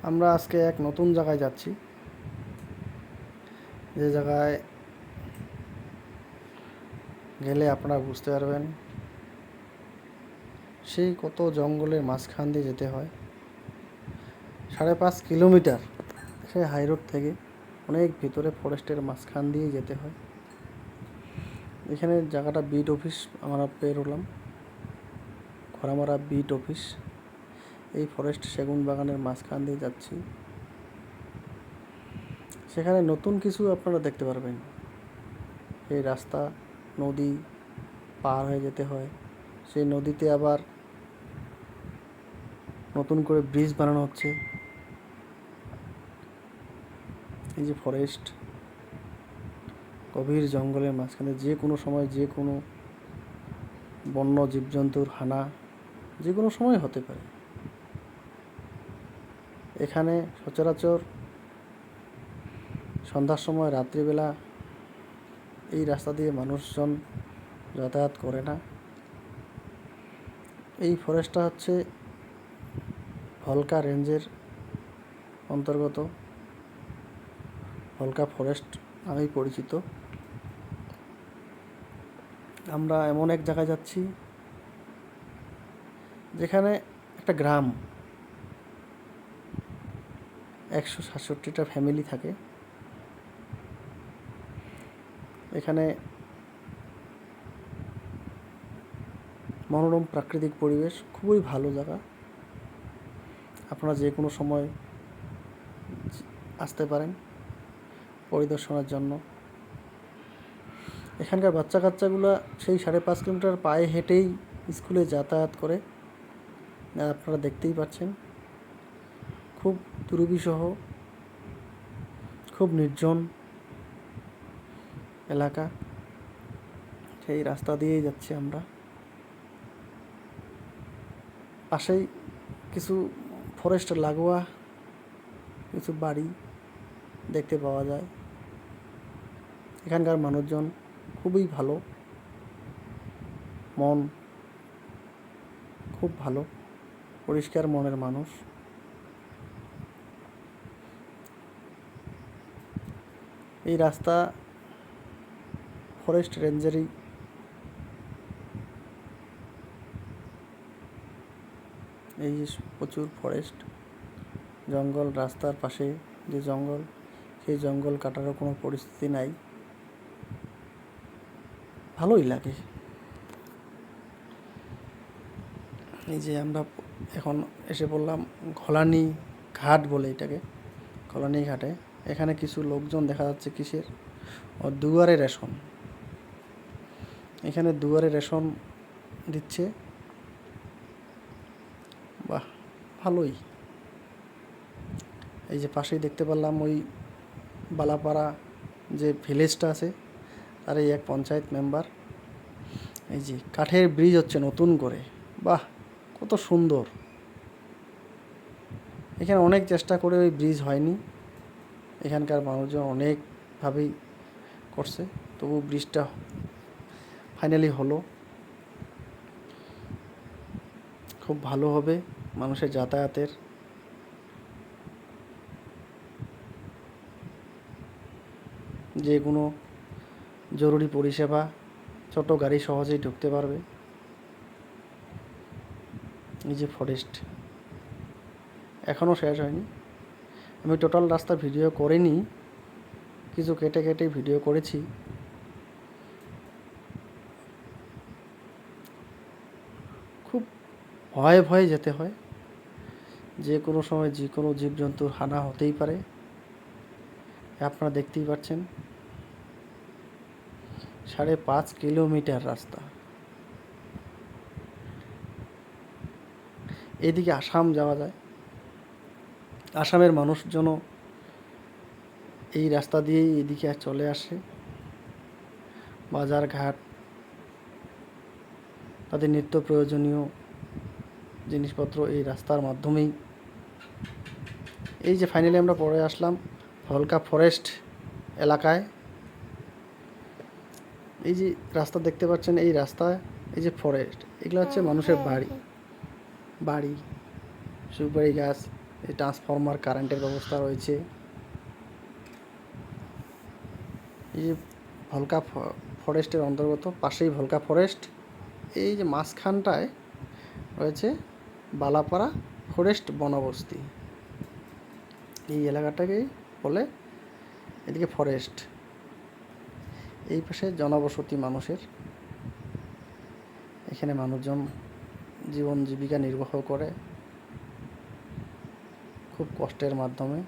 আমরা আজকে এক নতুন জায়গায় যাচ্ছি, যে জায়গায় গেলে আপনারা বুঝতে পারবেন সেই কত জঙ্গলের মাঝখান দিয়ে যেতে হয়। 5.5 কিলোমিটার সেই হাই রোড থেকে অনেক ভিতরে ফরেস্টের মাঝখান দিয়ে যেতে হয়। এখানে জায়গাটা বিট অফিস, আমরা পেরোলাম খরামারা বিট অফিস। এই ফরেস্ট সেগুন বাগানের মাঝখান দিয়ে যাচ্ছি। সেখানে নতুন কিছু আপনারা দেখতে পারবেন। এই রাস্তা নদী পার হয়ে যেতে হয়, সেই নদীতে আবার নতুন করে ব্রিজ বানানো হচ্ছে। এই যে ফরেস্ট, গভীর জঙ্গলের মাঝখানে যে কোনো সময় যে কোনো বন্য জীবজন্তুর হানা যে কোনো সময় হতে পারে। এখানে সচরাচর সন্ধ্যার সময়, রাত্রিবেলা এই রাস্তা দিয়ে মানুষজন যাতায়াত করে না। এই ফরেস্টটা হচ্ছে ভলকা রেঞ্জের অন্তর্গত, ভলকা ফরেস্ট নামেই পরিচিত। আমরা এমন এক জায়গায় যাচ্ছি যেখানে একটা গ্রাম, 167টা ফ্যামিলি থাকে। এখানে মনোরম প্রাকৃতিক পরিবেশ, খুবই ভালো জায়গা। আপনারা যে কোনো সময় আসতে পারেন পরিদর্শনের জন্য। এখানকার বাচ্চা কাচ্চাগুলো সেই 5.5 কিলোমিটার পায়ে হেঁটেই স্কুলে যাতায়াত করে, আপনারা দেখতেই পাচ্ছেন। খুব দুর্বিষহ, খুব নির্জন এলাকা। সেই রাস্তা দিয়েই যাচ্ছি আমরা। পাশেই কিছু ফরেস্ট লাগোয়া কিছু বাড়ি দেখতে পাওয়া যায়। এখানকার মানুষজন খুবই ভালো, মন খুব ভালো, পরিষ্কার মনের মানুষ। এই রাস্তা ফরেস্ট রেঞ্জেরই। এই যে প্রচুর ফরেস্ট জঙ্গল, রাস্তার পাশে যে জঙ্গল, সেই জঙ্গল কাটারও কোনো পরিস্থিতি নাই। ভালোই লাগে। এই যে আমরা এখন এসে বললাম ঘলানি ঘাট বলে এটাকে, ঘলানি ঘাটে। এখানে কিছু লোকজন দেখা যাচ্ছে কিসের, দুয়ারে রেশন। এখানে দুয়ারে রেশন দিচ্ছে। বাহ, ভালোই। এই যে পাশেই দেখতে পারলাম ওই বালাপাড়া যে ভিলেজটা আছে, তার এই এক পঞ্চায়েত মেম্বার। এই যে কাঠের ব্রিজ হচ্ছে নতুন করে, বাহ কত সুন্দর। এখানে অনেক চেষ্টা করে ওই ব্রিজ হয়নি, এখানকার মানুষজন অনেকভাবেই করছে, তবু ব্রিজটা ফাইনালি হলো। খুব ভালো হবে মানুষের যাতায়াতের। যে কোনো জরুরি পরিষেবা, ছোট গাড়ি সহজেই ঢুকতে পারবে। এই যে ফরেস্ট এখনও শেষ হয়নি। আমি টোটাল রাস্তা ভিডিও করিনি, কিছু কেটে কেটে ভিডিও করেছি। খুব ভয়ে ভয়ে যেতে হয়, যে কোনো সময় যে কোনো জীবজন্তুর হানা হতেই পারে। আপনারা দেখতেই পাচ্ছেন 5.5 কিলোমিটার রাস্তা। এদিকে আসাম যাওয়া যায়। আসামের মানুষজনও এই রাস্তা দিয়েই এদিকে চলে আসে। বাজার ঘাট, তাদের নিত্য প্রয়োজনীয় জিনিসপত্র এই রাস্তার মাধ্যমেই। এই যে ফাইনালি আমরা পরে আসলাম ভলকা ফরেস্ট এলাকায়। এই যে রাস্তা দেখতে পাচ্ছেন, এই রাস্তায় এই যে ফরেস্ট, এগুলো হচ্ছে মানুষের বাড়ি, সুপারি গাছ, এই ট্রান্সফরমার, কারেন্টের ব্যবস্থা রয়েছে। এই যে ভলকা ফরেস্টের অন্তর্গত, পাশেই ভলকা ফরেস্ট। এই যে মাঝখানটায় রয়েছে বালাপাড়া ফরেস্ট বনবস্তি। এই এলাকাটাকেই বলে এদিকে ফরেস্ট, এই পাশে জনবসতি মানুষের। এখানে মানুষজন জীবন জীবিকা নির্বাহ করে খুব কষ্টের মাধ্যমে।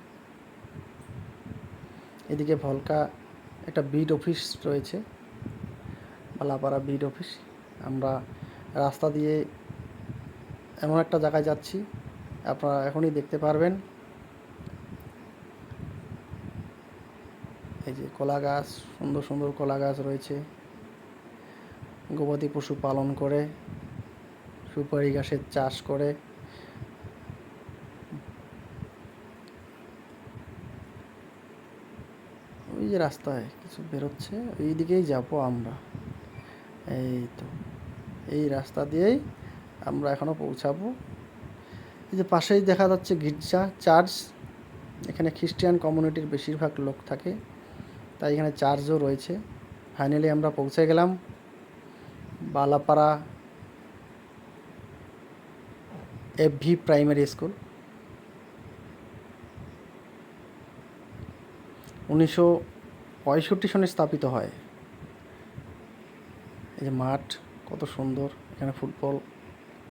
এদিকে ভলকা একটা বিড অফিস রয়েছে, বালাপাড়া বিড অফিস। আমরা রাস্তা দিয়ে এমন একটা জায়গায় যাচ্ছি, আপনারা এখনই দেখতে পারবেন। এই যে কলা গাছ, সুন্দর সুন্দর কলা গাছ রয়েছে। গবাদি পশু পালন করে, সুপারি গাছের চাষ করে। ওই যে রাস্তায় কিছু বেরোচ্ছে, ওই দিকেই যাবো আমরা। এই তো এই রাস্তা দিয়েই আমরা এখনও পৌঁছাবো। এই যে পাশেই দেখা যাচ্ছে গির্জা, চার্চ। এখানে খ্রিস্টান কমিউনিটির বেশিরভাগ লোক থাকে, তাই এখানে চার্চও রয়েছে। ফাইনালি আমরা পৌঁছে গেলাম বালাপাড়া FV প্রাইমারি স্কুল। 1965 সনে স্থাপিত হয়। এই যে মাঠ কত সুন্দর, এখানে ফুটবল